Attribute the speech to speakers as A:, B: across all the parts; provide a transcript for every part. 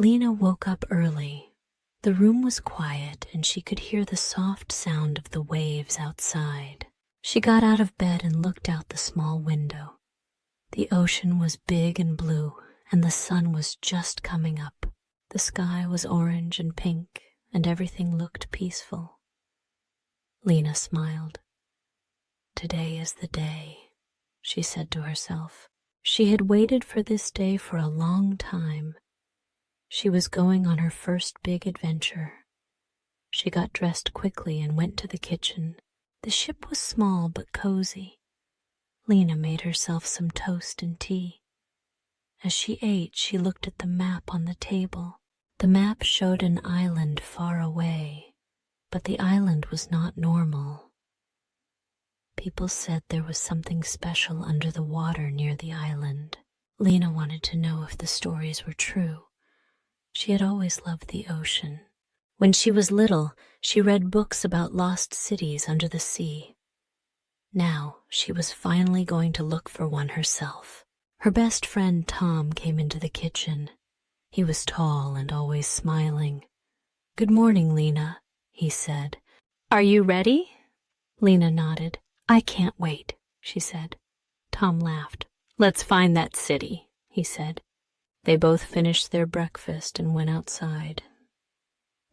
A: Lena woke up early. The room was quiet and she could hear the soft sound of the waves outside. She got out of bed and looked out the small window. The ocean was big and blue, and the sun was just coming up. The sky was orange and pink, and everything looked peaceful. Lena smiled. "Today is the day," she said to herself. She had waited for this day for a long time. She was going on her first big adventure. She got dressed quickly and went to the kitchen. The ship was small but cozy. Lena made herself some toast and tea. As she ate, she looked at the map on the table. The map showed an island far away, but the island was not normal. People said there was something special under the water near the island. Lena wanted to know if the stories were true. She had always loved the ocean. When she was little, she read books about lost cities under the sea. Now, she was finally going to look for one herself. Her best friend Tom came into the kitchen. He was tall and always smiling. "Good morning, Lena," he said. "Are you ready?" Lena nodded. "I can't wait," she said. Tom laughed. "Let's find that city," he said. They both finished their breakfast and went outside.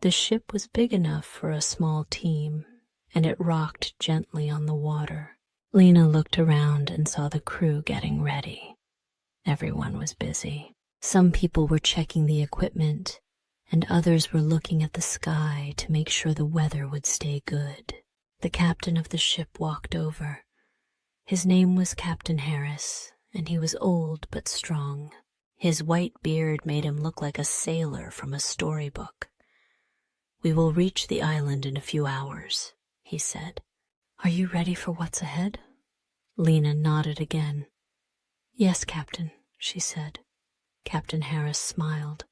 A: The ship was big enough for a small team, and it rocked gently on the water. Lena looked around and saw the crew getting ready. Everyone was busy. Some people were checking the equipment, and others were looking at the sky to make sure the weather would stay good. The captain of the ship walked over. His name was Captain Harris, and he was old but strong. His white beard made him look like a sailor from a storybook. "We will reach the island in a few hours," he said. "Are you ready for what's ahead?" Lena nodded again. "Yes, Captain," she said. Captain Harris smiled.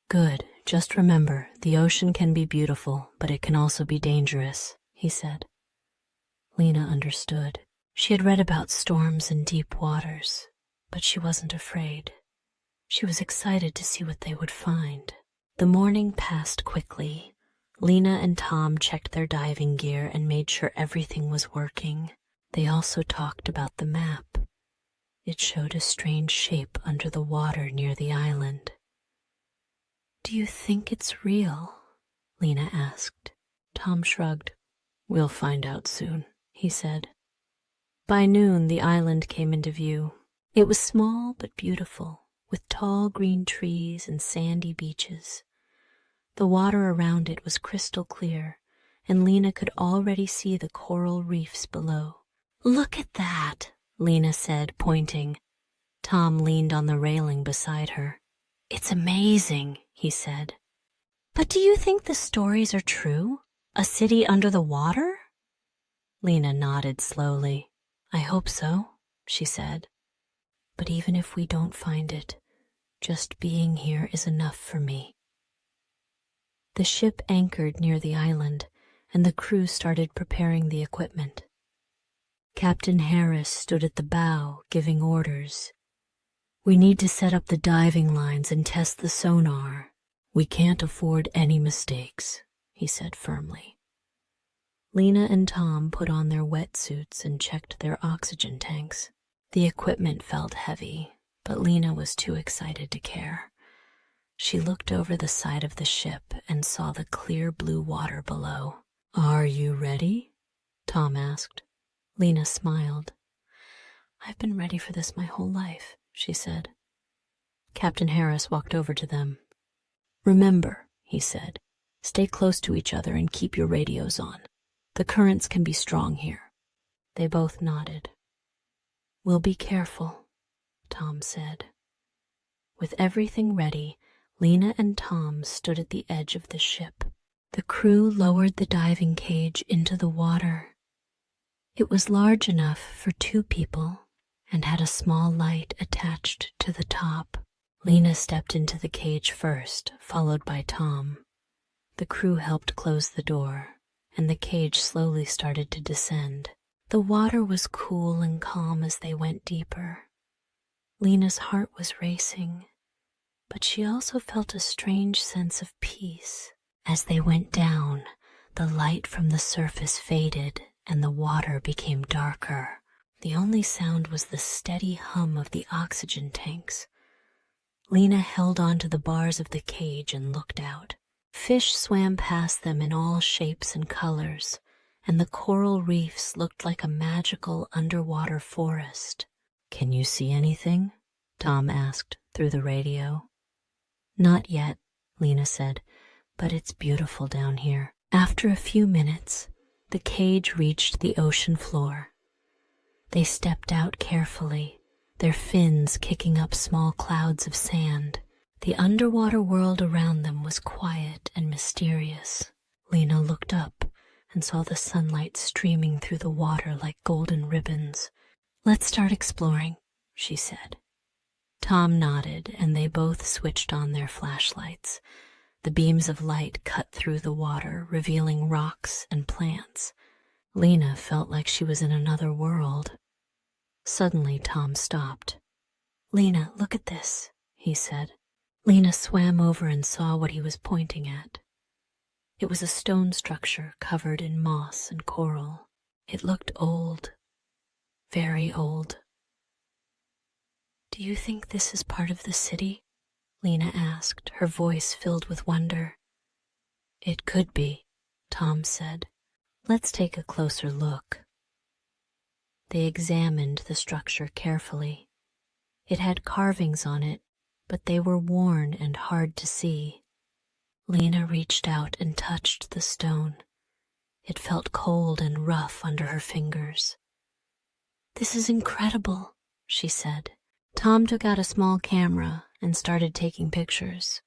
A: "Good. Just remember, the ocean can be beautiful, but it can also be dangerous," he said. Lena understood. She had read about storms in deep waters, but she wasn't afraid. She was excited to see what they would find. The morning passed quickly. Lena and Tom checked their diving gear and made sure everything was working. They also talked about the map. It showed a strange shape under the water near the island. "Do you think it's real?" Lena asked. Tom shrugged. "We'll find out soon," he said. By noon, the island came into view. It was small but beautiful, with tall green trees and sandy beaches. The water around it was crystal clear, and Lena could already see the coral reefs below. "Look at that," Lena said, pointing. Tom leaned on the railing beside her. "It's amazing," he said. "But do you think the stories are true? A city under the water?" Lena nodded slowly. "I hope so," she said. "But even if we don't find it, just being here is enough for me." The ship anchored near the island, and the crew started preparing the equipment. Captain Harris stood at the bow, giving orders. "We need to set up the diving lines and test the sonar. We can't afford any mistakes," he said firmly. Lena and Tom put on their wetsuits and checked their oxygen tanks. The equipment felt heavy, but Lena was too excited to care. She looked over the side of the ship and saw the clear blue water below. "Are you ready?" Tom asked. Lena smiled. "I've been ready for this my whole life," she said. Captain Harris walked over to them. "Remember," he said, "stay close to each other and keep your radios on. The currents can be strong here." They both nodded. "We'll be careful," Tom said. With everything ready, Lena and Tom stood at the edge of the ship. The crew lowered the diving cage into the water. It was large enough for 2 people and had a small light attached to the top. Lena stepped into the cage first, followed by Tom. The crew helped close the door, and the cage slowly started to descend. The water was cool and calm as they went deeper. Lena's heart was racing, but she also felt a strange sense of peace. As they went down, the light from the surface faded and the water became darker. The only sound was the steady hum of the oxygen tanks. Lena held onto the bars of the cage and looked out. Fish swam past them in all shapes and colors, and the coral reefs looked like a magical underwater forest. "Can you see anything?" Tom asked through the radio. "Not yet," Lena said, "but it's beautiful down here." After a few minutes, the cage reached the ocean floor. They stepped out carefully, their fins kicking up small clouds of sand. The underwater world around them was quiet and mysterious. Lena looked up and saw the sunlight streaming through the water like golden ribbons. "Let's start exploring," she said. Tom nodded, and they both switched on their flashlights. The beams of light cut through the water, revealing rocks and plants. Lena felt like she was in another world. Suddenly, Tom stopped. "Lena, look at this," he said. Lena swam over and saw what he was pointing at. It was a stone structure covered in moss and coral. It looked old, very old. "Do you think this is part of the city?" Lena asked, her voice filled with wonder. "It could be," Tom said. "Let's take a closer look." They examined the structure carefully. It had carvings on it, but they were worn and hard to see. Lena reached out and touched the stone. It felt cold and rough under her fingers. "This is incredible," she said. Tom took out a small camera and started taking pictures.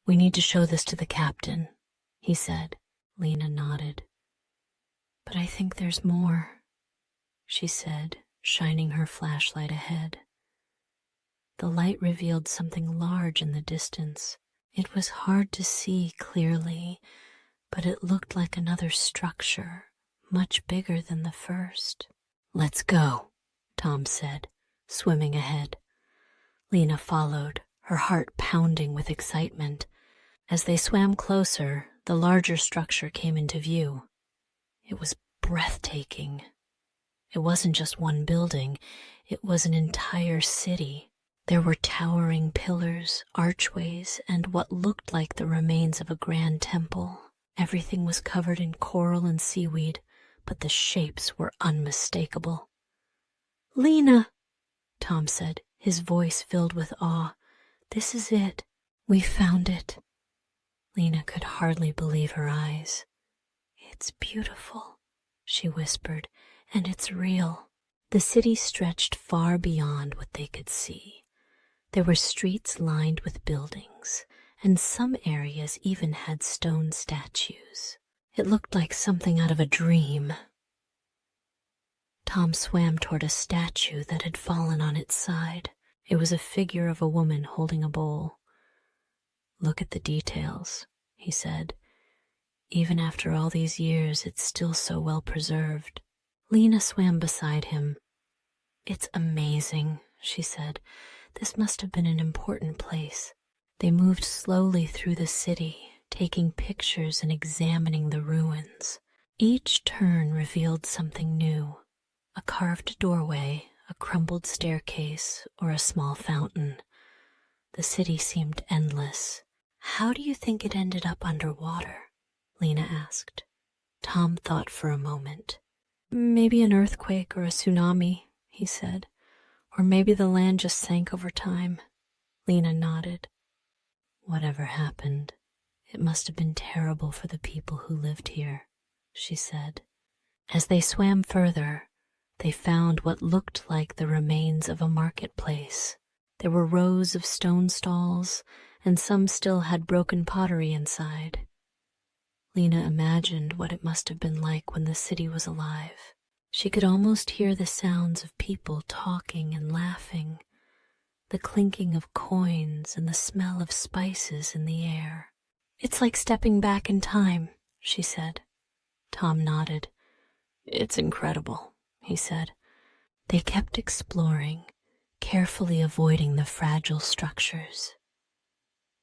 A: "We need to show this to the captain," he said. Lena nodded. "But I think there's more," she said, shining her flashlight ahead. The light revealed something large in the distance. It was hard to see clearly, but it looked like another structure, much bigger than the first. "Let's go," Tom said, swimming ahead. Lena followed, her heart pounding with excitement. As they swam closer, the larger structure came into view. It was breathtaking. It wasn't just one building, it was an entire city. There were towering pillars, archways, and what looked like the remains of a grand temple. Everything was covered in coral and seaweed, but the shapes were unmistakable. "Lena," Tom said, his voice filled with awe. "This is it. We found it." Lena could hardly believe her eyes. "It's beautiful," she whispered, "and it's real." The city stretched far beyond what they could see. There were streets lined with buildings, and some areas even had stone statues. It looked like something out of a dream. Tom swam toward a statue that had fallen on its side. It was a figure of a woman holding a bowl. "Look at the details," he said. "Even after all these years, it's still so well preserved." Lena swam beside him. "It's amazing," she said. "This must have been an important place." They moved slowly through the city, taking pictures and examining the ruins. Each turn revealed something new: a carved doorway, a crumbled staircase, or a small fountain. The city seemed endless. "How do you think it ended up underwater?" Lena asked. Tom thought for a moment. "Maybe an earthquake or a tsunami," he said. "Or maybe the land just sank over time." Lena nodded. "Whatever happened, it must have been terrible for the people who lived here," she said. As they swam further, they found what looked like the remains of a marketplace. There were rows of stone stalls, and some still had broken pottery inside. Lena imagined what it must have been like when the city was alive. She could almost hear the sounds of people talking and laughing, the clinking of coins and the smell of spices in the air. "It's like stepping back in time," she said. Tom nodded. "It's incredible," he said. They kept exploring, carefully avoiding the fragile structures.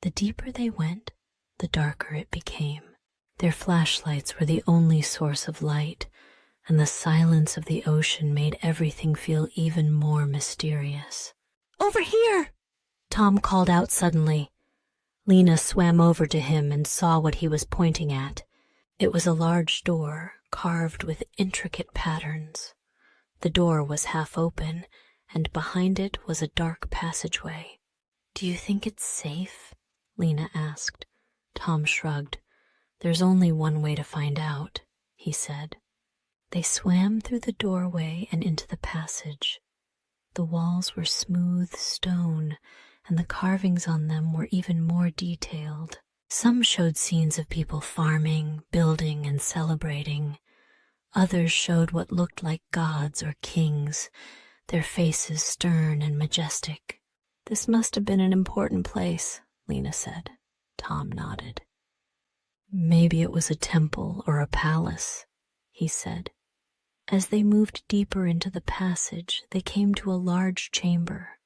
A: The deeper they went, the darker it became. Their flashlights were the only source of light, and the silence of the ocean made everything feel even more mysterious. "Over here!" Tom called out suddenly. Lena swam over to him and saw what he was pointing at. It was a large door, carved with intricate patterns. The door was half open, and behind it was a dark passageway. "Do you think it's safe?" Lena asked. Tom shrugged. "There's only one way to find out," he said. They swam through the doorway and into the passage. The walls were smooth stone, and the carvings on them were even more detailed. Some showed scenes of people farming, building, and celebrating. Others showed what looked like gods or kings, their faces stern and majestic. "This must have been an important place," Lena said. Tom nodded. "Maybe it was a temple or a palace," he said. As they moved deeper into the passage, they came to a large chamber.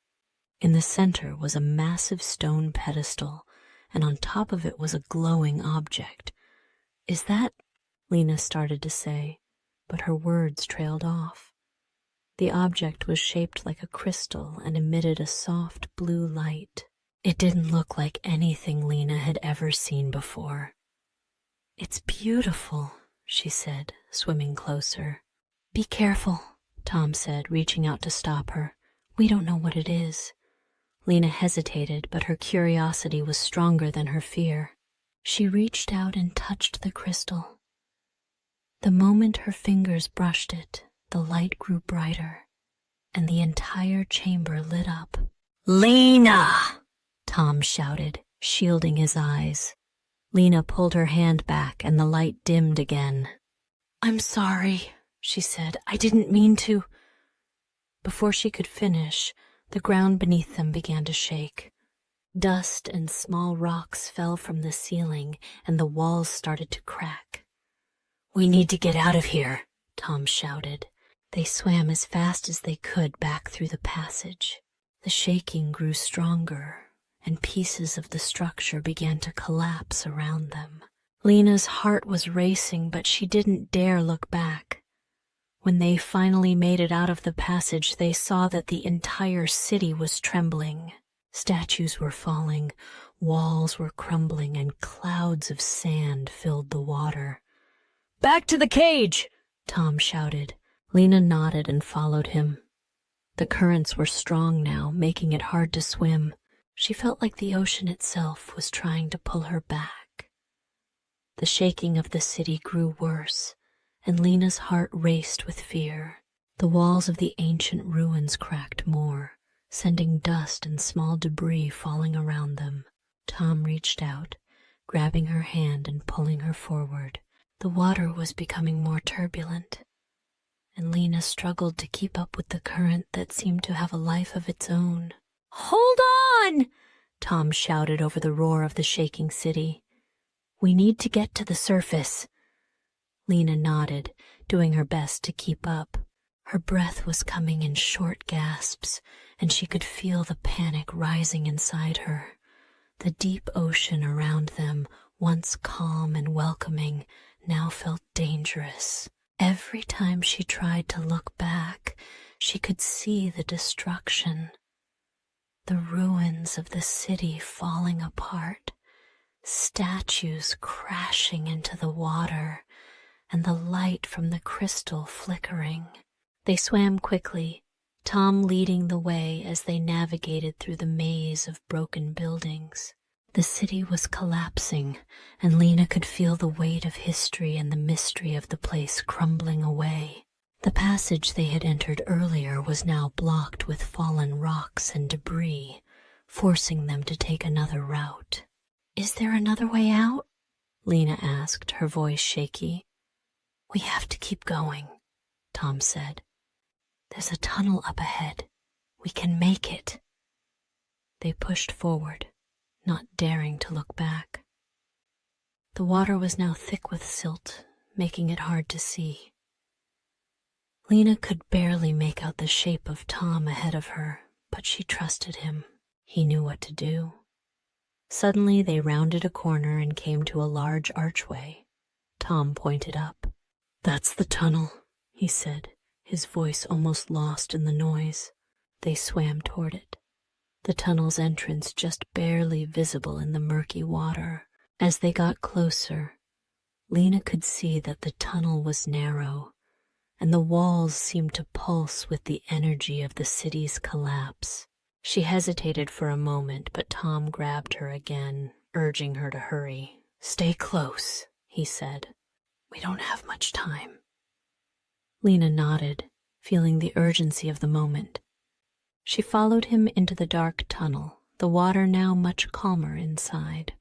A: In the center was a massive stone pedestal, and on top of it was a glowing object. "Is that—" Lena started to say, but her words trailed off. The object was shaped like a crystal and emitted a soft blue light. It didn't look like anything Lena had ever seen before. "It's beautiful," she said, swimming closer. "Be careful," Tom said, reaching out to stop her. "We don't know what it is." Lena hesitated, but her curiosity was stronger than her fear. She reached out and touched the crystal. The moment her fingers brushed it, the light grew brighter, and the entire chamber lit up. "Lena!" Tom shouted, shielding his eyes. Lena pulled her hand back, and the light dimmed again. "I'm sorry," she said. "I didn't mean to." Before she could finish, the ground beneath them began to shake. Dust and small rocks fell from the ceiling, and the walls started to crack. "We need to get out of here," Tom shouted. They swam as fast as they could back through the passage. The shaking grew stronger, and pieces of the structure began to collapse around them. Lena's heart was racing, but she didn't dare look back. When they finally made it out of the passage, they saw that the entire city was trembling. Statues were falling, walls were crumbling, and clouds of sand filled the water. "Back to the cage!" Tom shouted. Lena nodded and followed him. The currents were strong now, making it hard to swim. She felt like the ocean itself was trying to pull her back. The shaking of the city grew worse, and Lena's heart raced with fear. The walls of the ancient ruins cracked more, sending dust and small debris falling around them. Tom reached out, grabbing her hand and pulling her forward. The water was becoming more turbulent, and Lena struggled to keep up with the current that seemed to have a life of its own. "Hold on!" Tom shouted over the roar of the shaking city. "We need to get to the surface." Lena nodded, doing her best to keep up. Her breath was coming in short gasps, and she could feel the panic rising inside her. The deep ocean around them, once calm and welcoming, now felt dangerous. Every time she tried to look back, she could see the destruction. The ruins of the city falling apart, statues crashing into the water, and the light from the crystal flickering. They swam quickly, Tom leading the way as they navigated through the maze of broken buildings. The city was collapsing, and Lena could feel the weight of history and the mystery of the place crumbling away. The passage they had entered earlier was now blocked with fallen rocks and debris, forcing them to take another route. "Is there another way out?" Lena asked, her voice shaky. "We have to keep going," Tom said. "There's a tunnel up ahead. We can make it." They pushed forward, not daring to look back. The water was now thick with silt, making it hard to see. Lena could barely make out the shape of Tom ahead of her, but she trusted him. He knew what to do. Suddenly they rounded a corner and came to a large archway. Tom pointed up. "That's the tunnel," he said, his voice almost lost in the noise. They swam toward it, the tunnel's entrance just barely visible in the murky water. As they got closer, Lena could see that the tunnel was narrow, and the walls seemed to pulse with the energy of the city's collapse. She hesitated for a moment, but Tom grabbed her again, urging her to hurry. "Stay close," he said. "We don't have much time." Lena nodded, feeling the urgency of the moment. She followed him into the dark tunnel, the water now much calmer inside.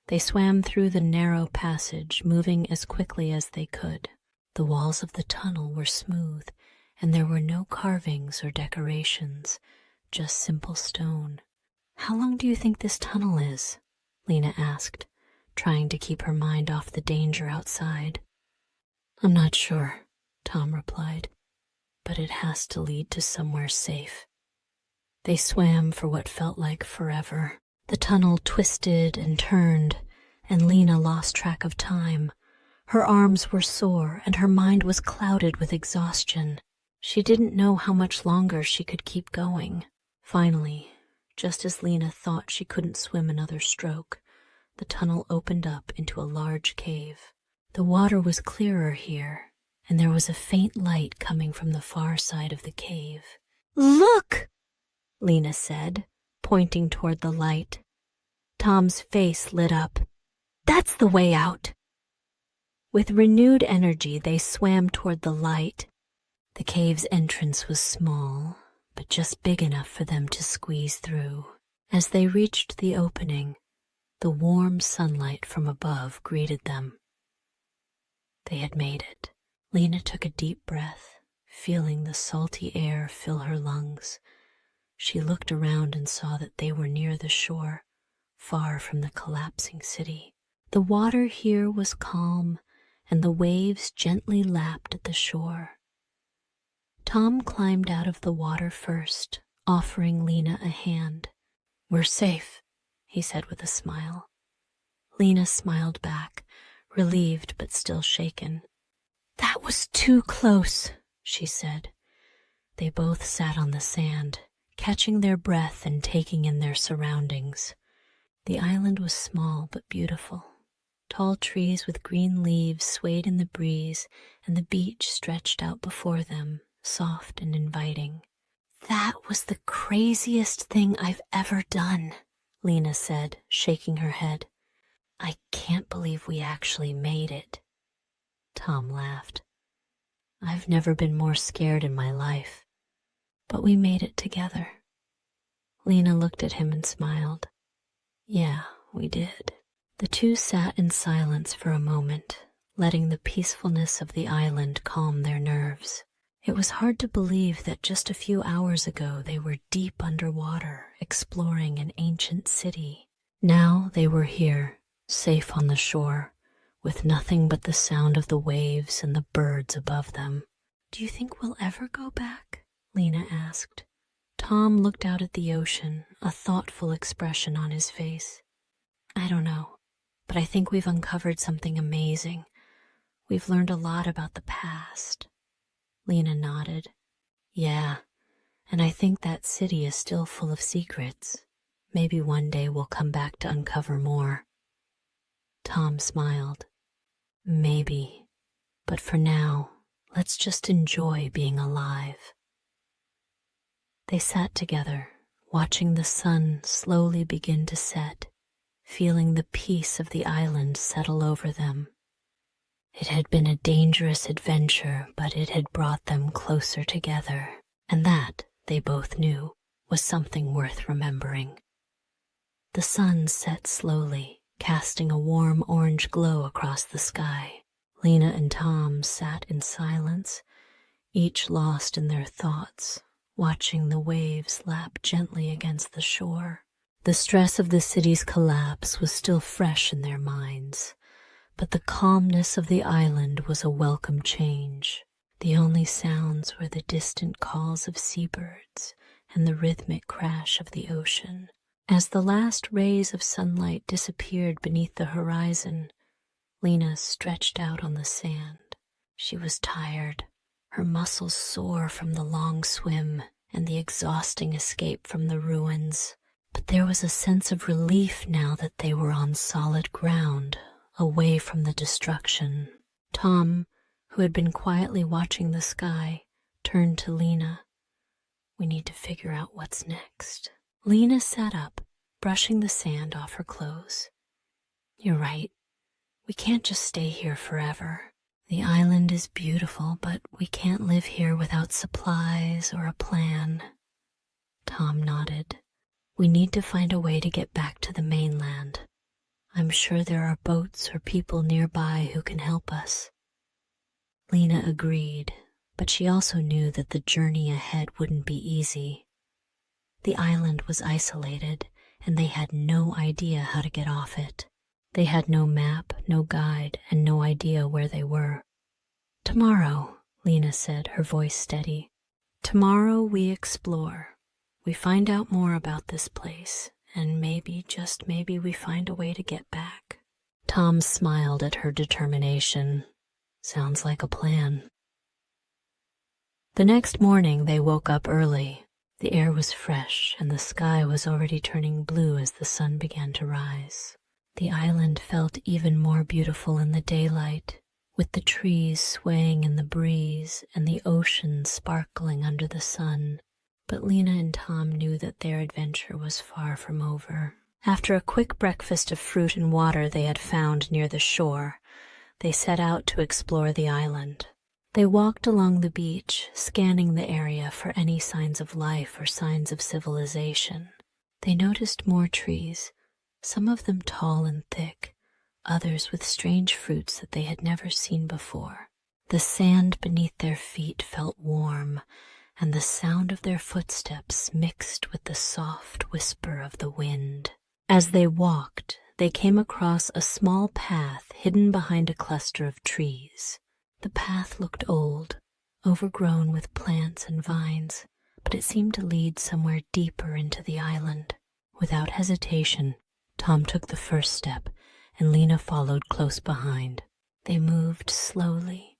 A: They swam through the narrow passage, moving as quickly as they could. The walls of the tunnel were smooth, and there were no carvings or decorations, just simple stone. "How long do you think this tunnel is?" Lena asked, trying to keep her mind off the danger outside. "I'm not sure," Tom replied, "but it has to lead to somewhere safe." They swam for what felt like forever. The tunnel twisted and turned, and Lena lost track of time. Her arms were sore, and her mind was clouded with exhaustion. She didn't know how much longer she could keep going. Finally, just as Lena thought she couldn't swim another stroke, the tunnel opened up into a large cave. The water was clearer here, and there was a faint light coming from the far side of the cave. "Look!" Lena said, pointing toward the light. Tom's face lit up. "That's the way out." With renewed energy, they swam toward the light. The cave's entrance was small, but just big enough for them to squeeze through. As they reached the opening, the warm sunlight from above greeted them. They had made it. Lena took a deep breath, feeling the salty air fill her lungs. She looked around and saw that they were near the shore, far from the collapsing city. The water here was calm, and the waves gently lapped at the shore. Tom climbed out of the water first, offering Lena a hand. "We're safe," he said with a smile. Lena smiled back, relieved but still shaken. "That was too close," she said. They both sat on the sand, catching their breath and taking in their surroundings. The island was small but beautiful. Tall trees with green leaves swayed in the breeze, and the beach stretched out before them, soft and inviting. "That was the craziest thing I've ever done," Lena said, shaking her head. "I can't believe we actually made it." Tom laughed. "I've never been more scared in my life, but we made it together." Lena looked at him and smiled. "Yeah, we did." The two sat in silence for a moment, letting the peacefulness of the island calm their nerves. It was hard to believe that just a few hours ago they were deep underwater, exploring an ancient city. Now they were here, safe on the shore, with nothing but the sound of the waves and the birds above them. "Do you think we'll ever go back?" Lena asked. Tom looked out at the ocean, a thoughtful expression on his face. "I don't know, but I think we've uncovered something amazing. We've learned a lot about the past." Lena nodded. "Yeah, and I think that city is still full of secrets. Maybe one day we'll come back to uncover more." Tom smiled. "Maybe, but for now, let's just enjoy being alive." They sat together, watching the sun slowly begin to set, feeling the peace of the island settle over them. It had been a dangerous adventure, but it had brought them closer together, and that, they both knew, was something worth remembering. The sun set slowly, casting a warm orange glow across the sky. Lena and Tom sat in silence, each lost in their thoughts, watching the waves lap gently against the shore. The stress of the city's collapse was still fresh in their minds, but the calmness of the island was a welcome change. The only sounds were the distant calls of seabirds and the rhythmic crash of the ocean. As the last rays of sunlight disappeared beneath the horizon, Lena stretched out on the sand. She was tired, her muscles sore from the long swim and the exhausting escape from the ruins. But there was a sense of relief now that they were on solid ground, away from the destruction. Tom, who had been quietly watching the sky, turned to Lena. "We need to figure out what's next." Lena sat up, brushing the sand off her clothes. "You're right. We can't just stay here forever. The island is beautiful, but we can't live here without supplies or a plan." Tom nodded. "We need to find a way to get back to the mainland. I'm sure there are boats or people nearby who can help us." Lena agreed, but she also knew that the journey ahead wouldn't be easy. The island was isolated, and they had no idea how to get off it. They had no map, no guide, and no idea where they were. "Tomorrow," Lena said, her voice steady. "Tomorrow we explore. We find out more about this place, and maybe, just maybe, we find a way to get back." Tom smiled at her determination. "Sounds like a plan." The next morning they woke up early. The air was fresh, and the sky was already turning blue as the sun began to rise. The island felt even more beautiful in the daylight, with the trees swaying in the breeze and the ocean sparkling under the sun. But Lena and Tom knew that their adventure was far from over. After a quick breakfast of fruit and water they had found near the shore, they set out to explore the island. They walked along the beach, scanning the area for any signs of life or signs of civilization. They noticed more trees, some of them tall and thick, others with strange fruits that they had never seen before. The sand beneath their feet felt warm, and the sound of their footsteps mixed with the soft whisper of the wind. As they walked, they came across a small path hidden behind a cluster of trees. The path looked old, overgrown with plants and vines, but it seemed to lead somewhere deeper into the island. Without hesitation, Tom took the first step, and Lena followed close behind. They moved slowly,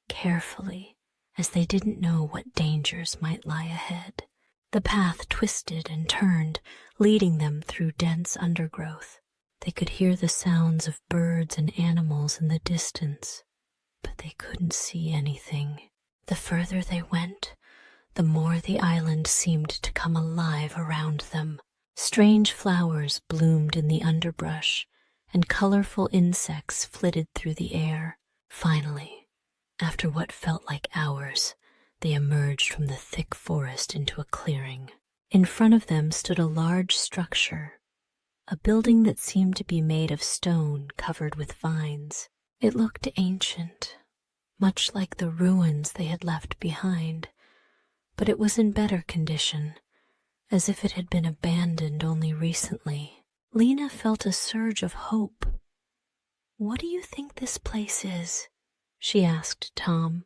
A: carefully, as they didn't know what dangers might lie ahead. The path twisted and turned, leading them through dense undergrowth. They could hear the sounds of birds and animals in the distance, but they couldn't see anything. The further they went, the more the island seemed to come alive around them. Strange flowers bloomed in the underbrush, and colorful insects flitted through the air. Finally, after what felt like hours, they emerged from the thick forest into a clearing. In front of them stood a large structure, a building that seemed to be made of stone covered with vines. It looked ancient, much like the ruins they had left behind, but it was in better condition, as if it had been abandoned only recently. Lena felt a surge of hope. "What do you think this place is?" she asked Tom.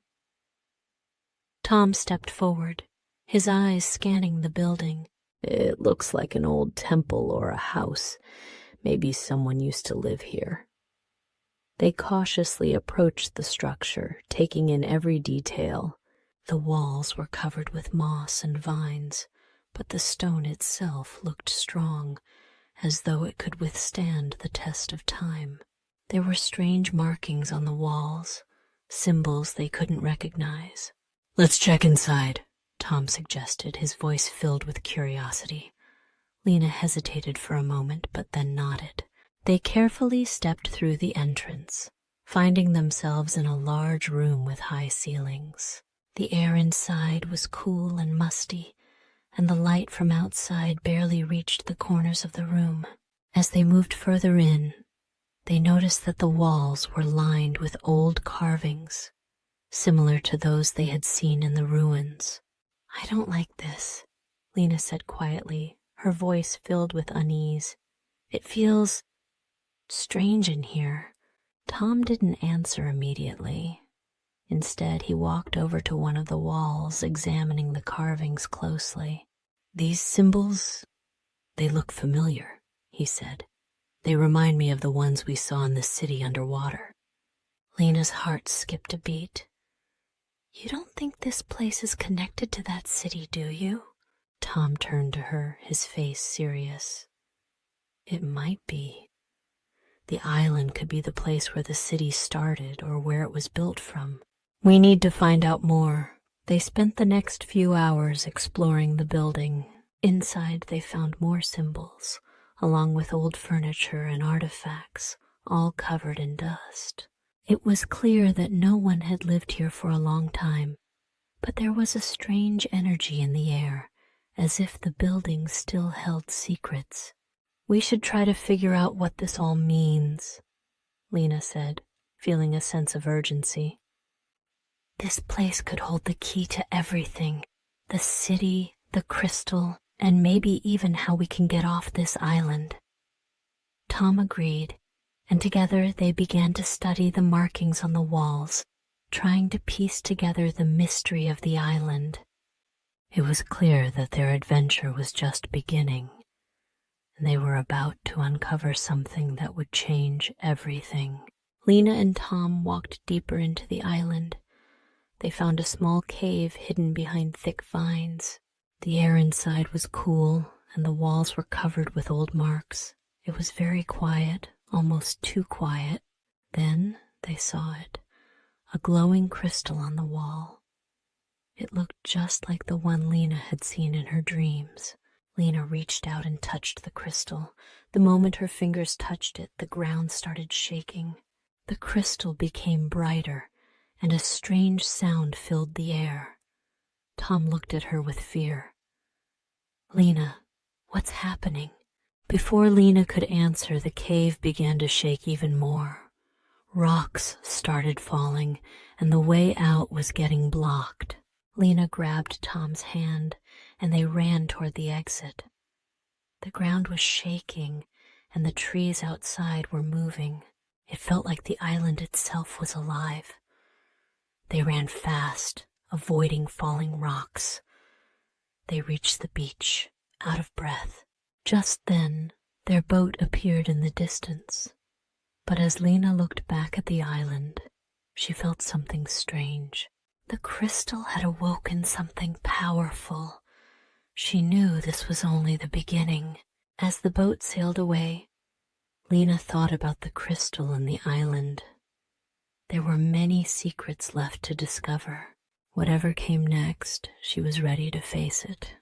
A: Tom stepped forward, his eyes scanning the building. "It looks like an old temple or a house. Maybe someone used to live here." They cautiously approached the structure, taking in every detail. The walls were covered with moss and vines, but the stone itself looked strong, as though it could withstand the test of time. There were strange markings on the walls, symbols they couldn't recognize. "Let's check inside," Tom suggested, his voice filled with curiosity. Lena hesitated for a moment, but then nodded. They carefully stepped through the entrance, finding themselves in a large room with high ceilings. The air inside was cool and musty, and the light from outside barely reached the corners of the room. As they moved further in, they noticed that the walls were lined with old carvings, similar to those they had seen in the ruins. "I don't like this," Lena said quietly, her voice filled with unease. "It feels strange in here." Tom didn't answer immediately. Instead, he walked over to one of the walls, examining the carvings closely. "These symbols, They look familiar, he said. They remind me of the ones we saw in the city underwater. Lena's heart skipped a beat. You don't think this place is connected to that city, do you? Tom turned to her, his face serious. It might be. The island could be the place where the city started or where it was built from. We need to find out more. They spent the next few hours exploring the building. Inside, they found more symbols, along with old furniture and artifacts, all covered in dust. It was clear that no one had lived here for a long time, but there was a strange energy in the air, as if the building still held secrets. We should try to figure out what this all means, Lena said, feeling a sense of urgency. This place could hold the key to everything, the city, the crystal, and maybe even how we can get off this island. Tom agreed, and together they began to study the markings on the walls, trying to piece together the mystery of the island. It was clear that their adventure was just beginning, and they were about to uncover something that would change everything. Lena and Tom walked deeper into the island. They found a small cave hidden behind thick vines. The air inside was cool, and the walls were covered with old marks. It was very quiet, almost too quiet. Then they saw it, a glowing crystal on the wall. It looked just like the one Lena had seen in her dreams. Lena reached out and touched the crystal. The moment her fingers touched it, the ground started shaking. The crystal became brighter, and a strange sound filled the air. Tom looked at her with fear. Lena, what's happening? Before Lena could answer, the cave began to shake even more. Rocks started falling, and the way out was getting blocked. Lena grabbed Tom's hand, and they ran toward the exit. The ground was shaking, and the trees outside were moving. It felt like the island itself was alive. They ran fast, avoiding falling rocks. They reached the beach, out of breath. Just then, their boat appeared in the distance. But as Lena looked back at the island, she felt something strange. The crystal had awoken something powerful. She knew this was only the beginning. As the boat sailed away, Lena thought about the crystal and the island. There were many secrets left to discover. Whatever came next, she was ready to face it.